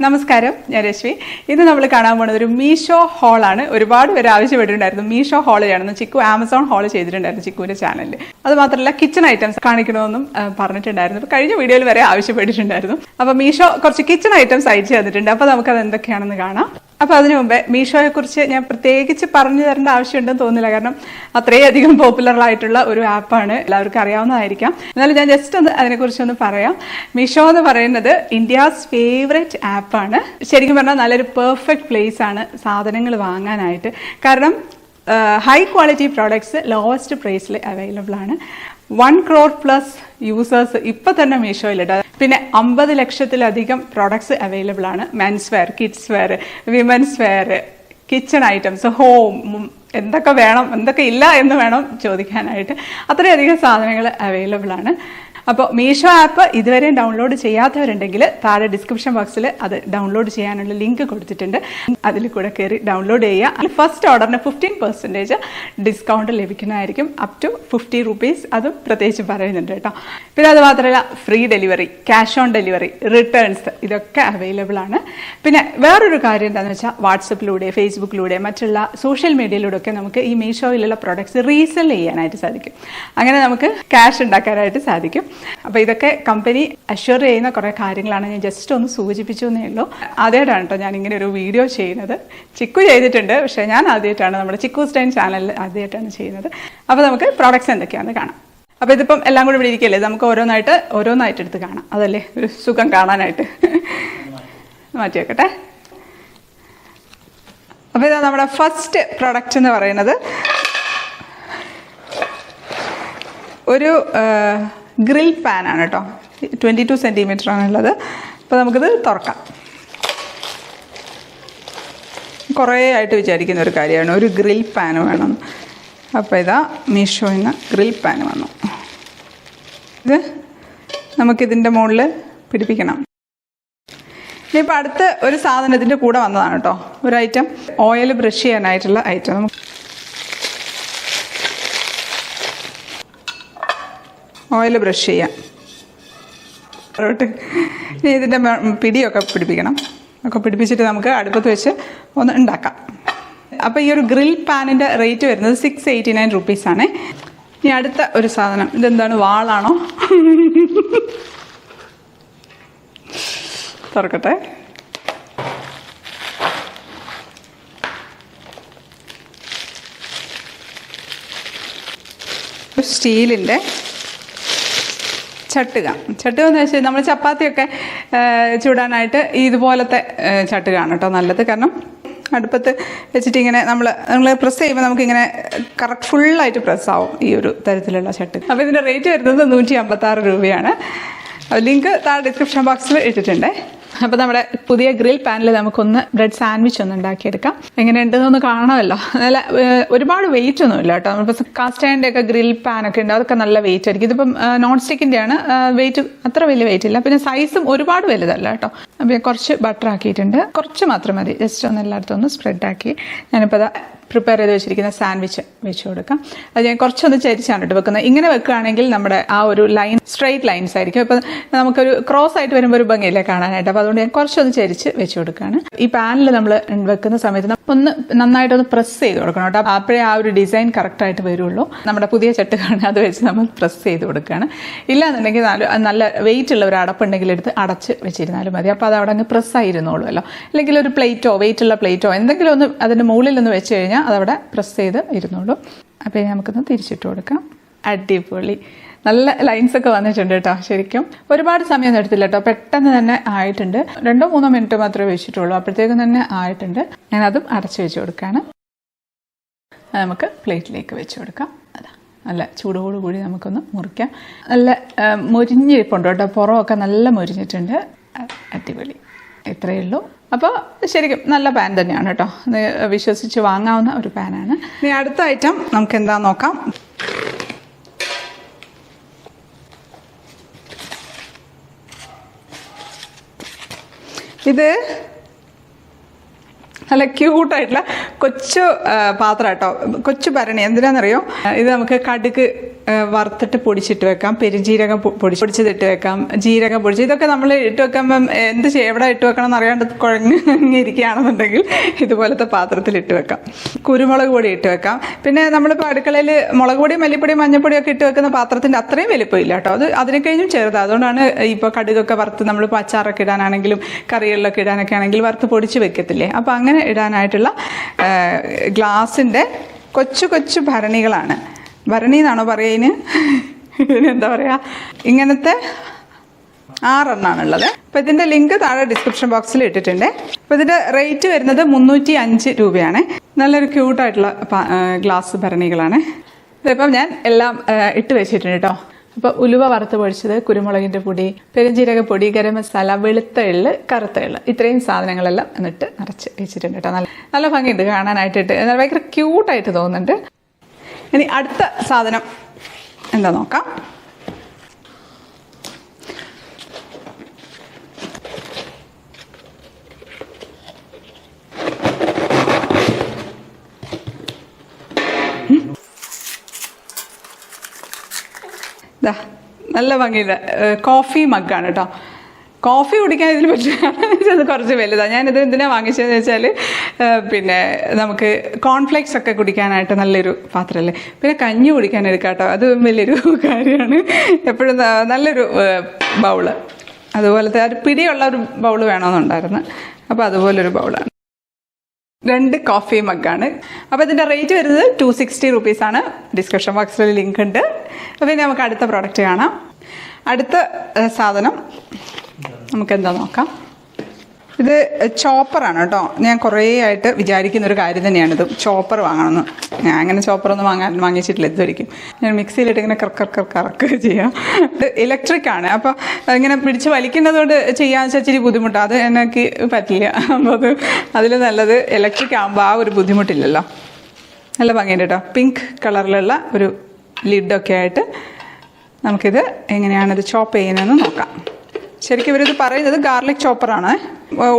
നമസ്കാരം, ഞാൻ രശ്മി. ഇന്ന് നമ്മൾ കാണാൻ പോകുന്നത് ഒരു മീഷോ ഹോളാണ്. ഒരുപാട് പേര് ആവശ്യപ്പെട്ടിട്ടുണ്ടായിരുന്നു മീഷോ ഹോൾ ചെയ്യണമെന്ന്. ചിക്കു ആമസോൺ ഹോൾ ചെയ്തിട്ടുണ്ടായിരുന്നു ചിക്കുവിന്റെ ചാനലിൽ. അത് മാത്രമല്ല കിച്ചൺ ഐറ്റംസ് കാണിക്കണമെന്നും പറഞ്ഞിട്ടുണ്ടായിരുന്നു. കഴിഞ്ഞ വീഡിയോയിൽ വരെ ആവശ്യപ്പെട്ടിട്ടുണ്ടായിരുന്നു. അപ്പൊ മീഷോ കുറച്ച് കിച്ചൺ ഐറ്റംസ് അയച്ചു തന്നിട്ടുണ്ട്. അപ്പൊ നമുക്കത് എന്തൊക്കെയാണെന്ന് കാണാം. അപ്പൊ അതിനു മുമ്പേ മീഷോയെ കുറിച്ച് ഞാൻ പ്രത്യേകിച്ച് പറഞ്ഞു തരേണ്ട ആവശ്യമുണ്ടെന്ന് തോന്നുന്നില്ല. കാരണം അത്രയധികം പോപ്പുലർ ആയിട്ടുള്ള ഒരു ആപ്പാണ്, എല്ലാവർക്കും അറിയാവുന്നതായിരിക്കാം. എന്നാലും ഞാൻ ജസ്റ്റ് ഒന്ന് അതിനെക്കുറിച്ചൊന്ന് പറയാം. മീഷോ എന്ന് പറയുന്നത് ഇന്ത്യാസ് ഫേവറേറ്റ് ആപ്പാണ്. ശരിക്കും പറഞ്ഞാൽ നല്ലൊരു പെർഫെക്റ്റ് പ്ലേസ് ആണ് സാധനങ്ങൾ വാങ്ങാനായിട്ട്. കാരണം ഹൈ ക്വാളിറ്റി പ്രോഡക്ട്സ് ലോവസ്റ്റ് പ്രൈസിൽ അവൈലബിൾ ആണ്. 1 crore plus യൂസേഴ്സ് ഇപ്പൊ തന്നെ മീഷോയിലിട്ട്. പിന്നെ 50 ലക്ഷത്തിലധികം പ്രോഡക്ട്സ് അവൈലബിൾ ആണ്. Men's wear, kids wear, women's wear, kitchen items, home, എന്തൊക്കെ വേണം എന്തൊക്കെ ഇല്ല എന്ന് വേണം ചോദിക്കാനായിട്ട്. അത്രയധികം സാധനങ്ങൾ അവൈലബിൾ ആണ്. അപ്പോൾ മീഷോ ആപ്പ് ഇതുവരെയും ഡൗൺലോഡ് ചെയ്യാത്തവരുണ്ടെങ്കിൽ താഴെ ഡിസ്ക്രിപ്ഷൻ ബോക്സിൽ അത് ഡൗൺലോഡ് ചെയ്യാനുള്ള ലിങ്ക് കൊടുത്തിട്ടുണ്ട്. അതിൽ കൂടെ കയറി ഡൗൺലോഡ് ചെയ്യുക. ഫസ്റ്റ് ഓർഡറിന് 15% ഡിസ്കൗണ്ട് ലഭിക്കുന്നതായിരിക്കും, അപ് ടു 50 rupees. അതും പ്രത്യേകിച്ച് പറയുന്നുണ്ട് കേട്ടോ. പിന്നെ അത് മാത്രമല്ല free delivery, cash on delivery, returns ഇതൊക്കെ അവൈലബിൾ ആണ്. പിന്നെ വേറൊരു കാര്യം എന്താണെന്ന് വെച്ചാൽ വാട്സപ്പിലൂടെ, ഫേസ്ബുക്കിലൂടെ, മറ്റുള്ള സോഷ്യൽ മീഡിയയിലൂടെ ഒക്കെ നമുക്ക് ഈ മീഷോയിലുള്ള പ്രോഡക്ട്സ് റീസെൽ ചെയ്യാനായിട്ട് സാധിക്കും. അങ്ങനെ നമുക്ക് ക്യാഷ് ഉണ്ടാക്കാനായിട്ട് സാധിക്കും. അപ്പൊ ഇതൊക്കെ കമ്പനി അഷ്വർ ചെയ്യുന്ന കുറെ കാര്യങ്ങളാണ്. ഞാൻ ജസ്റ്റ് ഒന്ന് സൂചിപ്പിച്ചു എന്നേ ഉള്ളൂ. ആദ്യമായിട്ടാണ് കേട്ടോ ഞാൻ ഇങ്ങനെ ഒരു വീഡിയോ ചെയ്യുന്നത്. ചിക്കു ചെയ്തിട്ടുണ്ട്, പക്ഷെ ഞാൻ ആദ്യമായിട്ടാണ് നമ്മുടെ ചിക്കൂസ് ഡൈൻ ചാനലിൽ ആദ്യമായിട്ടാണ് ചെയ്യുന്നത്. അപ്പൊ നമുക്ക് പ്രോഡക്ട്സ് എന്തൊക്കെയാണെന്ന് കാണാം. അപ്പൊ ഇതിപ്പം എല്ലാം കൂടി ഇവിടെ ഇരിക്കല്ലേ, നമുക്ക് ഓരോന്നായിട്ട് എടുത്ത് കാണാം. അതല്ലേ ഒരു സുഖം കാണാനായിട്ട്. മാറ്റി വെക്കട്ടെ. അപ്പൊ ഇതാ നമ്മുടെ ഫസ്റ്റ് പ്രോഡക്റ്റ് എന്ന് പറയുന്നത് ഒരു ഗ്രിൽ പാൻ ആണ് കേട്ടോ. 22 centimeter ആണുള്ളത്. അപ്പോൾ നമുക്കിത് തുറക്കാം. കുറേ ആയിട്ട് വിചാരിക്കുന്ന ഒരു കാര്യമാണ് ഒരു ഗ്രിൽ പാൻ വേണം. അപ്പോൾ ഇതാ മീഷോയിൽ നിന്ന് ഗ്രിൽ പാൻ വന്നു. ഇത് നമുക്കിതിൻ്റെ മുകളിൽ പിടിപ്പിക്കണം. ഇനിയിപ്പോൾ അടുത്ത ഒരു സാധനത്തിൻ്റെ കൂടെ വന്നതാണ് കേട്ടോ, ഒരു ഐറ്റം ഓയിൽ ബ്രഷ് ചെയ്യാനായിട്ടുള്ള ഐറ്റം. ഓയിൽ ബ്രഷ് ചെയ്യാം. ഇനി ഇതിൻ്റെ പിടിയൊക്കെ പിടിപ്പിക്കണം. ഒക്കെ പിടിപ്പിച്ചിട്ട് നമുക്ക് അടുപ്പത്ത് വെച്ച് ഒന്ന് ഉണ്ടാക്കാം. അപ്പോൾ ഈ ഒരു ഗ്രിൽ പാനിൻ്റെ റേറ്റ് വരുന്നത് 689 rupees ആണ്. ഇനി അടുത്ത ഒരു സാധനം, ഇതെന്താണ്, വാളാണോ? തുറക്കട്ടെ. സ്റ്റീലിൻ്റെ ചട്ടുക എന്ന് വെച്ചാൽ നമ്മൾ ചപ്പാത്തിയൊക്കെ ചൂടാനായിട്ട് ഇതുപോലത്തെ ചട്ടുകയാണ് കേട്ടോ നല്ലത്. കാരണം അടുപ്പത്ത് വെച്ചിട്ട് ഇങ്ങനെ നമ്മൾ പ്രസ് ചെയ്യുമ്പോൾ നമുക്കിങ്ങനെ കറക്റ്റ് ഫുള്ളായിട്ട് പ്രസ് ആവും ഈ ഒരു തരത്തിലുള്ള ചട്ടുക. അപ്പോൾ ഇതിൻ്റെ റേറ്റ് വരുന്നത് 156 രൂപയാണ്. ലിങ്ക് താഴെ ഡിസ്ക്രിപ്ഷൻ ബോക്സിൽ ഇട്ടിട്ടുണ്ട്. അപ്പോൾ നമ്മുടെ പുതിയ ഗ്രിൽ പാനിൽ നമുക്കൊന്ന് ബ്രെഡ് സാൻഡ്വിച്ച് ഒന്ന് ഉണ്ടാക്കിയെടുക്കാം. എങ്ങനെയുണ്ടെന്നൊന്ന് കാണാമല്ലോ. നല്ല ഒരുപാട് വെയിറ്റ് ഒന്നുമില്ല കേട്ടോ. നമ്മളിപ്പോൾ കാസ്റ്റ് അയണിൻ്റെ ഒക്കെ ഗ്രിൽ പാനൊക്കെ ഉണ്ട്, അതൊക്കെ നല്ല വെയിറ്റ് ആയിരിക്കും. ഇതിപ്പം നോൺ സ്റ്റിക്കിൻ്റെയാണ്, വെയിറ്റ് അത്ര വലിയ വെയിറ്റ് ഇല്ല. പിന്നെ സൈസും ഒരുപാട് വലുതല്ല കേട്ടോ. അപ്പോൾ കുറച്ച് ബട്ടർ ആക്കിയിട്ടുണ്ട്, കുറച്ച് മാത്രം മതി. ജസ്റ്റ് ഒന്ന് എല്ലായിടത്തും ഒന്ന് സ്പ്രെഡ് ആക്കി ഞാനിപ്പോൾ അത് പ്രിപ്പയർ ചെയ്ത് വെച്ചിരിക്കുന്ന സാൻഡ്വിച്ച് വെച്ച് കൊടുക്കാം. അത് ഞാൻ കുറച്ചൊന്ന് ചരിച്ചാണ് കേട്ടോ വെക്കുന്നത്. ഇങ്ങനെ വെക്കുകയാണെങ്കിൽ നമ്മുടെ ആ ഒരു ലൈൻ സ്ട്രെയിറ്റ് ലൈൻസ് ആയിരിക്കും. അപ്പോൾ നമുക്കൊരു ക്രോസ് ആയിട്ട് വരുമ്പോൾ ഒരു ഭംഗിയില്ല കാണാനായിട്ട്. അപ്പോൾ അതുകൊണ്ട് ഞാൻ കുറച്ചൊന്ന് ചരിച്ച് വെച്ച് കൊടുക്കുകയാണ്. ഈ പാനിൽ നമ്മൾ വെക്കുന്ന സമയത്ത് ഒന്ന് നന്നായിട്ടൊന്ന് പ്രസ് ചെയ്ത് കൊടുക്കണം കേട്ടോ. അപ്പോഴേ ആ ഒരു ഡിസൈൻ കറക്റ്റായിട്ട് വരുള്ളൂ. നമ്മുടെ പുതിയ ചട്ടുകാണ്, അത് വെച്ച് നമ്മൾ പ്രസ് ചെയ്ത് കൊടുക്കുകയാണ്. ഇല്ലാന്നുണ്ടെങ്കിൽ നല്ല വെയിറ്റ് ഉള്ള ഒരു അടപ്പുണ്ടെങ്കിൽ എടുത്ത് അടച്ച് വെച്ചിരുന്നാലും മതി. അപ്പോൾ അത് അവിടെ അങ്ങ് പ്രസ് ആയിരുന്നോളുമല്ലോ. അല്ലെങ്കിൽ ഒരു പ്ലേറ്റോ വെയിറ്റുള്ള പ്ലേറ്റോ എന്തെങ്കിലും ഒന്ന് അതിൻ്റെ മുകളിലൊന്ന് വെച്ച് കഴിഞ്ഞാൽ അതവിടെ പ്രസ് ചെയ്ത് ഇരുന്നോളൂ. അപ്പോൾ നമുക്കൊന്ന് തിരിച്ചിട്ട് കൊടുക്കാം. അടിപൊളി, നല്ല ലൈൻസ് ഒക്കെ വന്നിട്ടുണ്ട് കേട്ടോ. ശരിക്കും ഒരുപാട് സമയം എടുത്തില്ല കേട്ടോ, പെട്ടെന്ന് തന്നെ ആയിട്ടുണ്ട്. 2-3 മിനിറ്റ് മാത്രമേ വെച്ചിട്ടുള്ളൂ, അപ്പോഴത്തേക്കും തന്നെ ആയിട്ടുണ്ട്. ഞാനതും അടച്ചു വെച്ച് കൊടുക്കുകയാണ്. നമുക്ക് പ്ലേറ്റിലേക്ക് വെച്ച് കൊടുക്കാം. അതാ നല്ല ചൂടോടുകൂടി നമുക്കൊന്ന് മുറിക്കാം. നല്ല മൊരിഞ്ഞിരിപ്പുണ്ട് കേട്ടോ, പുറമൊക്കെ നല്ല മൊരിഞ്ഞിട്ടുണ്ട്. അടിപൊളി, ഇത്രയേ ഉള്ളൂ. അപ്പോൾ ശരിക്കും നല്ല പാൻ തന്നെയാണ് കേട്ടോ, വിശ്വസിച്ച് വാങ്ങാവുന്ന ഒരു പാനാണ്. ഇനി അടുത്ത ഐറ്റം നമുക്ക് എന്താ നോക്കാം. ഇത് നല്ല ക്യൂട്ടായിട്ടുള്ള കൊച്ചു പാത്രം കേട്ടോ, കൊച്ചു ഭരണി. എന്തിനാണെന്നറിയോ, ഇത് നമുക്ക് കടുക് വറുത്തിട്ട് പൊടിച്ചിട്ട് വെക്കാം, പെരുംജീരകം പൊടിച്ചതിട്ട് വെക്കാം, ജീരകം പൊടിച്ച്, ഇതൊക്കെ നമ്മൾ ഇട്ട് വെക്കുമ്പം എവിടെ ഇട്ട് വെക്കണം എന്ന് അറിയാണ്ട് കുഴങ്ങിയിരിക്കുകയാണെന്നുണ്ടെങ്കിൽ ഇതുപോലത്തെ പാത്രത്തിൽ ഇട്ട് വെക്കാം. കുരുമുളക് പൊടി ഇട്ട് വെക്കാം. പിന്നെ നമ്മളിപ്പോൾ അടുക്കളയിൽ മുളക് പൊടി, മല്ലിപ്പൊടി, മഞ്ഞൾപ്പൊടിയൊക്കെ ഇട്ട് വെക്കുന്ന പാത്രത്തിൻ്റെ അത്രയും വലിപ്പമില്ല കേട്ടോ, അത് അതിനെ കഴിഞ്ഞും ചെറുതാണ്. അതുകൊണ്ടാണ് ഇപ്പോൾ കടുകൊക്കെ വറുത്ത് നമ്മളിപ്പോൾ അച്ചാറൊക്കെ ഇടാനാണെങ്കിലും കറികളിലൊക്കെ ഇടാനൊക്കെ ആണെങ്കിൽ വറുത്ത് പൊടിച്ച് വെക്കത്തില്ലേ, അപ്പോൾ അങ്ങനെ ഇടാനായിട്ടുള്ള ഗ്ലാസിൻ്റെ കൊച്ചു കൊച്ചു ഭരണികളാണ്. ഭരണി എന്നാണോ പറയുന്നതിന്, ഇതിനെന്താ പറയുക, ഇങ്ങനത്തെ 6 എണ്ണമാണുള്ളത്. അപ്പോൾ ഇതിൻ്റെ ലിങ്ക് താഴെ ഡിസ്ക്രിപ്ഷൻ ബോക്സിൽ ഇട്ടിട്ടുണ്ട്. അപ്പോൾ ഇതിൻ്റെ റേറ്റ് വരുന്നത് 305 രൂപയാണ്. നല്ലൊരു ക്യൂട്ടായിട്ടുള്ള ഗ്ലാസ് ഭരണികളാണ്. ഇതിപ്പം ഞാൻ എല്ലാം ഇട്ട് വെച്ചിട്ടുണ്ട് കേട്ടോ. അപ്പോൾ ഉലുവ വറുത്ത് പൊടിച്ചത്, കുരുമുളകിൻ്റെ പൊടി, പെരുംജീരകപ്പൊടി, ഗരം മസാല, വെളുത്ത എള്ള്, കറുത്ത എള്ള്, ഇത്രയും സാധനങ്ങളെല്ലാം എന്നിട്ട് നിറച്ച് വെച്ചിട്ടുണ്ട് കേട്ടോ. നല്ല ഭംഗിയുണ്ട് കാണാനായിട്ടിട്ട്, എന്നാൽ ഭയങ്കര ക്യൂട്ടായിട്ട് തോന്നുന്നുണ്ട്. ഇനി അടുത്ത സാധനം എന്താ നോക്കാം. നല്ല ഭംഗിയില്ല കോഫി മഗ്ഗാണ് കേട്ടോ. കോഫി കുടിക്കാൻ ഇതിൽ പറ്റില്ല, കുറച്ച് വലുതാണ്. ഞാനിത് എന്തിനാണ് വാങ്ങിച്ചതെന്ന് വെച്ചാൽ പിന്നെ നമുക്ക് കോൺഫ്ലെക്സ് ഒക്കെ കുടിക്കാനായിട്ട് നല്ലൊരു പാത്രമല്ലേ, പിന്നെ കഞ്ഞി കുടിക്കാൻ എടുക്കാം കേട്ടോ, അത് വലിയൊരു കാര്യമാണ്. എപ്പോഴും നല്ലൊരു ബൗള്, അതുപോലത്തെ ഒരു പിടിയുള്ള ഒരു ബൗള് വേണമെന്നുണ്ടായിരുന്നു. അപ്പോൾ അതുപോലൊരു ബൗളാണ്. 2 കോഫി മഗ്ഗാണ്. അപ്പോൾ ഇതിൻ്റെ റേറ്റ് വരുന്നത് 260 റുപ്പീസാണ്. ഡിസ്ക്രിപ്ഷൻ ബോക്സിൽ ലിങ്ക് ഉണ്ട്. അപ്പോൾ ഇനി നമുക്ക് അടുത്ത പ്രോഡക്റ്റ് കാണാം. അടുത്ത സാധനം നമുക്കെന്താ നോക്കാം. ഇത് ചോപ്പറാണ് കേട്ടോ. ഞാൻ കുറേ ആയിട്ട് വിചാരിക്കുന്നൊരു കാര്യം തന്നെയാണിത്, ചോപ്പർ വാങ്ങണമെന്ന്. ഞാൻ അങ്ങനെ ചോപ്പറൊന്നും വാങ്ങിച്ചിട്ടില്ല ഇതുവരെയ്ക്കും. ഞാൻ മിക്സിയിലിട്ട് ഇങ്ങനെ കറക്ക് ചെയ്യാം. ഇത് ഇലക്ട്രിക് ആണ്. അപ്പോൾ ഇങ്ങനെ പിടിച്ച് വലിക്കുന്നതുകൊണ്ട് ചെയ്യാന്ന് വെച്ചാൽ ഇച്ചിരി ബുദ്ധിമുട്ടാണ്, അത് എനിക്ക് പറ്റില്ല. അപ്പോൾ അതിൽ നല്ലത് ഇലക്ട്രിക് ആകുമ്പോൾ ആ ഒരു ബുദ്ധിമുട്ടില്ലല്ലോ. നല്ല ഭംഗിയുണ്ട് കേട്ടോ. പിങ്ക് കളറിലുള്ള ഒരു ലിഡൊക്കെ ആയിട്ട് നമുക്കിത് എങ്ങനെയാണിത് ചോപ്പ് ചെയ്യുന്നതെന്ന് നോക്കാം. ശരിക്കും ഇവരിത് പറയുന്നത് ഗാർലിക് ചോപ്പറാണ്,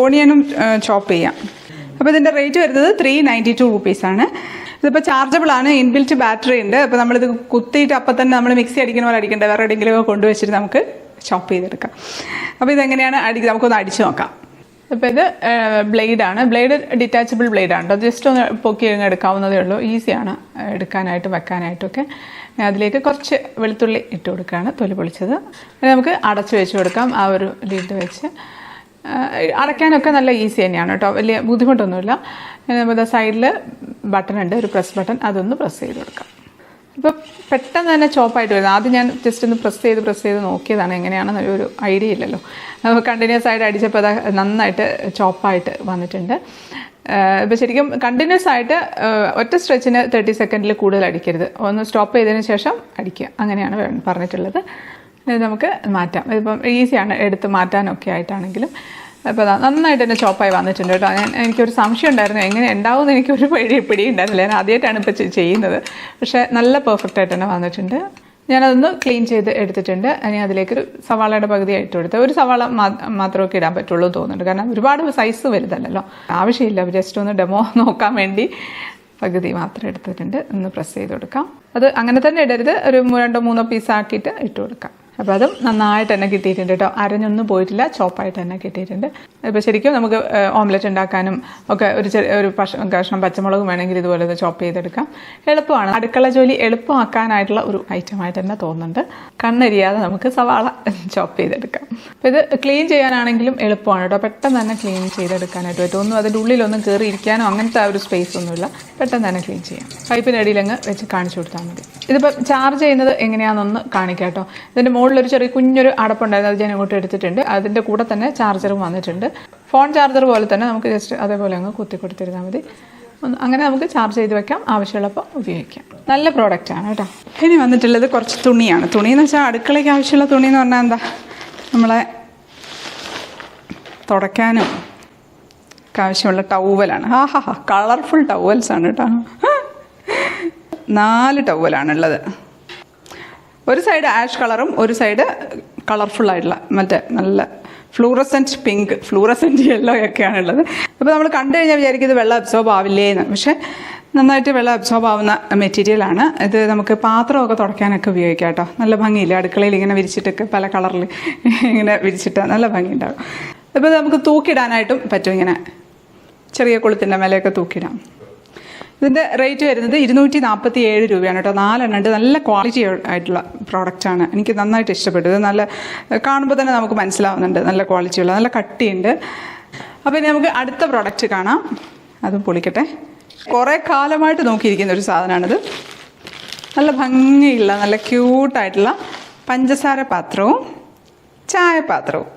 ഓണിയനും ചോപ്പ് ചെയ്യാം. അപ്പോൾ ഇതിൻ്റെ റേറ്റ് വരുന്നത് 392 റുപ്പീസാണ്. ഇതിപ്പോൾ ചാർജബിൾ ആണ്, ഇൻബിൽറ്റ് ബാറ്ററി ഉണ്ട്. അപ്പോൾ നമ്മളിത് കുത്തിയിട്ട് അപ്പം തന്നെ നമ്മൾ മിക്സി അടിക്കുന്ന പോലെ അടിക്കേണ്ട, വേറെ എവിടെയെങ്കിലുമൊക്കെ കൊണ്ടുവച്ചിട്ട് നമുക്ക് ചോപ്പ് ചെയ്തെടുക്കാം. അപ്പോൾ ഇതെങ്ങനെയാണ് നമുക്കൊന്ന് അടിച്ച് നോക്കാം. അപ്പോൾ ഇത് ബ്ലേഡാണ്. ബ്ലേഡ് ഡിറ്റാച്ചബിൾ ബ്ലേഡാണ് കേട്ടോ. ജസ്റ്റ് ഒന്ന് പൊക്കി എടുക്കാവുന്നതേ ഉള്ളൂ. ഈസിയാണ് എടുക്കാനായിട്ടും വെക്കാനായിട്ടൊക്കെ. അതിലേക്ക് കുറച്ച് വെളുത്തുള്ളി ഇട്ട് കൊടുക്കുകയാണ്, തൊലി പൊളിച്ചത്. അത് നമുക്ക് അടച്ച് വെച്ച് കൊടുക്കാം. ആ ഒരു ലിഡ് വെച്ച് അടയ്ക്കാനൊക്കെ നല്ല ഈസി തന്നെയാണ് കേട്ടോ, വലിയ ബുദ്ധിമുട്ടൊന്നുമില്ല. നമ്മുടെ സൈഡിൽ ബട്ടൺ ഉണ്ട്, ഒരു പ്രസ് ബട്ടൺ, അതൊന്ന് പ്രസ് ചെയ്ത് കൊടുക്കാം. ഇപ്പോൾ പെട്ടെന്ന് തന്നെ ചോപ്പായിട്ട് വരുന്നത്. ആദ്യം ഞാൻ ജസ്റ്റ് ഒന്ന് പ്രസ് ചെയ്ത് നോക്കിയതാണ്, എങ്ങനെയാണെന്ന് ഒരു ഐഡിയ ഇല്ലല്ലോ. അപ്പോൾ കണ്ടിന്യൂസ് ആയിട്ട് അടിച്ചപ്പോൾ അത് നന്നായിട്ട് ചോപ്പായിട്ട് വന്നിട്ടുണ്ട്. ഇപ്പോൾ ശരിക്കും കണ്ടിന്യൂസ് ആയിട്ട് ഒറ്റ സ്ട്രെച്ചിന് 30 സെക്കൻഡിൽ കൂടുതൽ അടിക്കരുത്, ഒന്ന് സ്റ്റോപ്പ് ചെയ്തതിന് ശേഷം അടിക്കുക, അങ്ങനെയാണ് പറഞ്ഞിട്ടുള്ളത്. ഇത് നമുക്ക് മാറ്റാം. ഇതിപ്പം ഈസിയാണ് എടുത്ത് മാറ്റാനൊക്കെ ആയിട്ടാണെങ്കിലും. അപ്പോൾ നന്നായിട്ട് തന്നെ ചോപ്പായി വന്നിട്ടുണ്ട് കേട്ടോ. എനിക്കൊരു സംശയം ഉണ്ടായിരുന്നു, എങ്ങനെ ഉണ്ടാവുമെന്ന് എനിക്കൊരു പിടി ഉണ്ടായിരുന്നില്ല. ഞാൻ ആദ്യമായിട്ടാണ് ഇപ്പോൾ ചെയ്യുന്നത്, പക്ഷേ നല്ല പെർഫെക്റ്റ് ആയിട്ട് തന്നെ വന്നിട്ടുണ്ട്. ഞാനതൊന്ന് ക്ലീൻ ചെയ്ത് എടുത്തിട്ടുണ്ട്. ഇനി അതിലേക്കൊരു സവാളയുടെ പകുതിയായിട്ട് കൊടുത്ത്, ഒരു സവാള മാത്രമൊക്കെ ഇടാൻ പറ്റുള്ളൂ തോന്നുന്നുണ്ട്, കാരണം ഒരുപാട് സൈസ് വലുതല്ലല്ലോ, ആവശ്യമില്ല. ജസ്റ്റ് ഒന്ന് ഡെമോ നോക്കാൻ വേണ്ടി പകുതി മാത്രം എടുത്തിട്ടുണ്ട്. ഒന്ന് പ്രസ് ചെയ്ത് കൊടുക്കാം. അത് അങ്ങനെ തന്നെ ഇടരുത്, ഒരു 2-3 പീസാക്കിയിട്ട് ഇട്ട് കൊടുക്കാം. അപ്പോൾ അതും നന്നായിട്ട് തന്നെ കിട്ടിയിട്ടുണ്ട് കേട്ടോ, അരഞ്ഞൊന്നും പോയിട്ടില്ല, ചോപ്പായിട്ട് തന്നെ കിട്ടിയിട്ടുണ്ട്. ഇപ്പോൾ ശരിക്കും നമുക്ക് ഓംലെറ്റ് ഉണ്ടാക്കാനും ഒക്കെ ഒരു കഷ്ണം പച്ചമുളകും വേണമെങ്കിൽ ഇതുപോലെ ചോപ്പ് ചെയ്തെടുക്കാം. എളുപ്പമാണ്, അടുക്കള ജോലി എളുപ്പമാക്കാനായിട്ടുള്ള ഒരു ഐറ്റമായിട്ട് തന്നെ തോന്നുന്നുണ്ട്. കണ്ണെരിയാതെ നമുക്ക് സവാള ചോപ്പ് ചെയ്തെടുക്കാം. അപ്പോൾ ഇത് ക്ലീൻ ചെയ്യാനാണെങ്കിലും എളുപ്പമാണ് കേട്ടോ, പെട്ടെന്ന് തന്നെ ക്ലീൻ ചെയ്തെടുക്കാനായിട്ട് പറ്റും. ഒന്നും അതിൻ്റെ ഉള്ളിലൊന്നും കയറി ഇരിക്കാനോ അങ്ങനത്തെ ആ ഒരു സ്പേസ് ഒന്നുമില്ല, പെട്ടെന്ന് തന്നെ ക്ലീൻ ചെയ്യാം. പൈപ്പിൻ്റെ അടിയിലങ്ങ് വെച്ച് കാണിച്ചു കൊടുത്താൽ മതി. ഇതിപ്പോൾ ചാർജ് ചെയ്യുന്നത് എങ്ങനെയാണെന്നൊന്ന് കാണിക്കാം കേട്ടോ. ഇതിൻ്റെ മുകളിലൊരു ചെറിയ കുഞ്ഞൊരു അടപ്പുണ്ടായിരുന്നു, അത് ഞാൻ ഇങ്ങോട്ട് എടുത്തിട്ടുണ്ട്. അതിൻ്റെ കൂടെ തന്നെ ചാർജറും വന്നിട്ടുണ്ട്. ഫോൺ ചാർജർ പോലെ തന്നെ നമുക്ക് ജസ്റ്റ് അതേപോലെ അങ്ങ് കുത്തി കൊടുത്തിരുന്നാൽ മതി. അങ്ങനെ നമുക്ക് ചാർജ് ചെയ്ത് വെക്കാം, ആവശ്യമുള്ളപ്പോൾ ഉപയോഗിക്കാം. നല്ല പ്രോഡക്റ്റാണ് കേട്ടോ. ഇനി വന്നിട്ടുള്ളത് കുറച്ച് തുണിയാണ്. തുണിയെന്ന് വെച്ചാൽ അടുക്കളയ്ക്ക് ആവശ്യമുള്ള തുണി എന്ന് പറഞ്ഞാൽ എന്താ, നമ്മളെ തുടയ്ക്കാനും ഒക്കെ ആവശ്യമുള്ള ടവലാണ്. കളർഫുൾ ടവൽസാണ് കേട്ടോ. 4 ടവലാണുള്ളത്. ഒരു സൈഡ് ആഷ് കളറും ഒരു സൈഡ് കളർഫുൾ ആയിട്ടുള്ള മറ്റേ നല്ല ഫ്ലൂറസെൻറ്റ് പിങ്ക്, ഫ്ലൂറസെൻറ്റ് യെല്ലോ ഒക്കെയാണുള്ളത്. അപ്പോൾ നമ്മൾ കണ്ടു കഴിഞ്ഞാൽ വിചാരിക്കുന്നത് വെള്ളം അബ്സോർബ് ആവില്ലേന്ന്, പക്ഷേ നന്നായിട്ട് വെള്ളം അബ്സോർബ് ആവുന്ന മെറ്റീരിയലാണ് ഇത്. നമുക്ക് പാത്രമൊക്കെ തുടയ്ക്കാനൊക്കെ ഉപയോഗിക്കാം കേട്ടോ. നല്ല ഭംഗിയില്ല, അടുക്കളയിൽ ഇങ്ങനെ വിരിച്ചിട്ടൊക്കെ പല കളറിൽ ഇങ്ങനെ വിരിച്ചിട്ട് നല്ല ഭംഗിയുണ്ടാകും. ഇപ്പോൾ നമുക്ക് തൂക്കിയിടാനായിട്ടും പറ്റും, ഇങ്ങനെ ചെറിയ കൊളുത്തിൻ്റെ മേലെയൊക്കെ തൂക്കിയിടാം. ഇതിൻ്റെ റേറ്റ് വരുന്നത് 247 രൂപയാണ് കേട്ടോ. 4 ഉണ്ട്. നല്ല ക്വാളിറ്റി ആയിട്ടുള്ള പ്രോഡക്റ്റാണ്. എനിക്ക് നന്നായിട്ട് ഇഷ്ടപ്പെട്ടു. ഇത് നല്ല കാണുമ്പോൾ തന്നെ നമുക്ക് മനസ്സിലാവുന്നുണ്ട് നല്ല ക്വാളിറ്റിയുള്ള, നല്ല കട്ടിയുണ്ട്. അപ്പോൾ ഇനി നമുക്ക് അടുത്ത പ്രോഡക്റ്റ് കാണാം. അതും പൊളിക്കട്ടെ. കുറേ കാലമായിട്ട് നോക്കിയിരിക്കുന്ന ഒരു സാധനമാണിത്. നല്ല ഭംഗിയുള്ള നല്ല ക്യൂട്ടായിട്ടുള്ള പഞ്ചസാര പാത്രവും ചായപാത്രവും.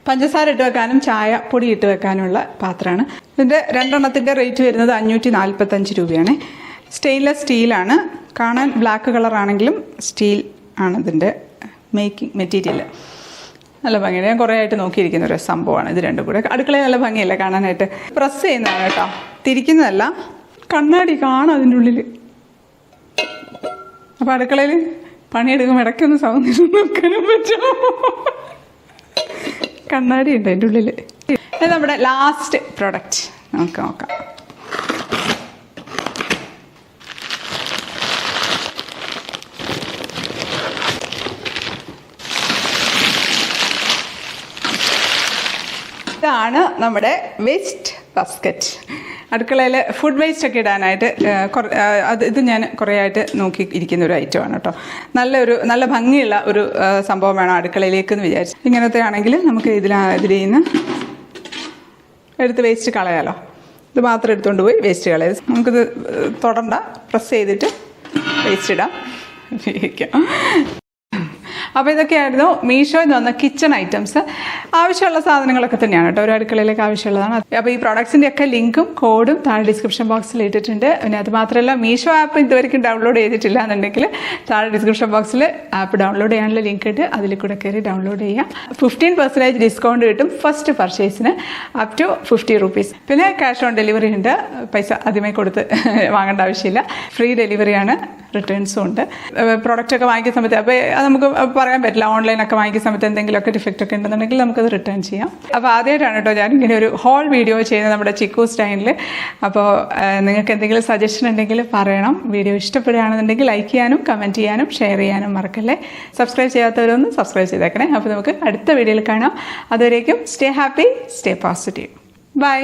പഞ്ചസാര ഇട്ട് വെക്കാനും ചായ പൊടി ഇട്ട് വെക്കാനുള്ള പാത്രമാണ്. ഇതിൻ്റെ 2 എണ്ണത്തിൻ്റെ റേറ്റ് വരുന്നത് 545 രൂപയാണ്. സ്റ്റെയിൻലെസ് സ്റ്റീലാണ്. കാണാൻ ബ്ലാക്ക് കളറാണെങ്കിലും സ്റ്റീൽ ആണ് ഇതിൻ്റെ മേക്കിംഗ് മെറ്റീരിയൽ. നല്ല ഭംഗിയാണ്. ഞാൻ കുറേ ആയിട്ട് നോക്കിയിരിക്കുന്ന ഒരു സംഭവമാണ് ഇത് രണ്ടും കൂടെ. അടുക്കളയിൽ നല്ല ഭംഗിയല്ല കാണാനായിട്ട്. പ്രസ് ചെയ്യുന്നതാണ് കേട്ടോ, തിരിക്കുന്നതല്ല. കണ്ണാടി കാണാം അതിൻ്റെ ഉള്ളിൽ. അപ്പോൾ അടുക്കളയിൽ പണിയെടുക്കുമ്പോൾ ഇടയ്ക്കൊന്ന് സൗണ്ട് നോക്കാനും പറ്റുമോ? കണ്ണാടി ഉണ്ട് അതിൻ്റെ ഉള്ളിൽ. ഇത് നമ്മുടെ ലാസ്റ്റ് പ്രൊഡക്റ്റ് നമുക്ക് നോക്കാം. ഇതാണ് നമ്മുടെ വേസ്റ്റ് ബാസ്ക്കറ്റ്. അടുക്കളയിൽ ഫുഡ് വേസ്റ്റ് ഒക്കെ ഇടാനായിട്ട് ഇത് ഞാൻ കുറേ ആയിട്ട് നോക്കി ഇരിക്കുന്ന ഒരു ഐറ്റമാണ് കേട്ടോ. നല്ല ഭംഗിയുള്ള ഒരു സംഭവം വേണം അടുക്കളയിലേക്ക് എന്ന് വിചാരിച്ചു. ഇങ്ങനത്തെ ആണെങ്കിൽ നമുക്ക് ഇതിൽ നിന്ന് എടുത്ത് വേസ്റ്റ് കളയാലോ. ഇത് മാത്രം എടുത്തുകൊണ്ട് പോയി വേസ്റ്റ് കളയാം. നമുക്കിത് തൊടണ്ട, പ്രസ് ചെയ്തിട്ട് വേസ്റ്റ് ഇടാം, ഉപയോഗിക്കാം. അപ്പോൾ ഇതൊക്കെയായിരുന്നു മീഷോയിൽ വന്ന കിച്ചൺ ഐറ്റംസ്. ആവശ്യമുള്ള സാധനങ്ങളൊക്കെ തന്നെയാണ് കേട്ടോ, ഒരു അടുക്കളയിലേക്ക് ആവശ്യമുള്ളതാണ്. അപ്പോൾ ഈ പ്രോഡക്ട്സിൻ്റെ ഒക്കെ ലിങ്കും കോഡും താഴെ ഡിസ്ക്രിപ്ഷൻ ബോക്സിൽ ഇട്ടിട്ടുണ്ട്. പിന്നെ അത് മാത്രമല്ല, മീഷോ ആപ്പ് ഇതുവരെയ്ക്കും ഡൗൺലോഡ് ചെയ്തിട്ടില്ല എന്നുണ്ടെങ്കിൽ താഴെ ഡിസ്ക്രിപ്ഷൻ ബോക്സിൽ ആപ്പ് ഡൗൺലോഡ് ചെയ്യാനുള്ള ലിങ്ക് ഇട്ട് അതിൽ കൂടെ കയറി ഡൗൺലോഡ് ചെയ്യാം. 15% ഡിസ്കൗണ്ട് കിട്ടും ഫസ്റ്റ് പർച്ചേസിന് അപ് ടു 50 rupees. പിന്നെ ക്യാഷ് ഓൺ ഡെലിവറി ഉണ്ട്. പൈസ ആദ്യമേ കൊടുത്ത് വാങ്ങേണ്ട ആവശ്യമില്ല. ഫ്രീ ഡെലിവറിയാണ്, റിട്ടേൺസും ഉണ്ട്. പ്രോഡക്റ്റൊക്കെ വാങ്ങിക്കുന്ന സമയത്ത് അപ്പോൾ അത് നമുക്ക് പറയാൻ പറ്റില്ല. ഓൺലൈനൊക്കെ വാങ്ങിക്കുന്ന സമയത്ത് എന്തെങ്കിലുമൊക്കെ ഡിഫക്റ്റ് ഒക്കെ ഉണ്ടെന്നുണ്ടെങ്കിൽ നമുക്കത് റിട്ടേൺ ചെയ്യാം. അപ്പോൾ ആദ്യമായിട്ടാണ് കേട്ടോ ഞാനിങ്ങനെ ഒരു ഹോൾ വീഡിയോ ചെയ്യുന്നത് നമ്മുടെ ചിക്കൂസ് ഡൈനിൽ. അപ്പോൾ നിങ്ങൾക്ക് എന്തെങ്കിലും സജഷൻ ഉണ്ടെങ്കിൽ പറയണം. വീഡിയോ ഇഷ്ടപ്പെടുകയാണെന്നുണ്ടെങ്കിൽ ലൈക്ക് ചെയ്യാനും കമൻറ്റ് ചെയ്യാനും ഷെയർ ചെയ്യാനും മറക്കല്ലേ. സബ്സ്ക്രൈബ് ചെയ്യാത്തവരൊന്നും സബ്സ്ക്രൈബ് ചെയ്തേക്കണേ. അപ്പോൾ നമുക്ക് അടുത്ത വീഡിയോയിൽ കാണാം. അതുവരേക്കും stay happy, stay positive. By.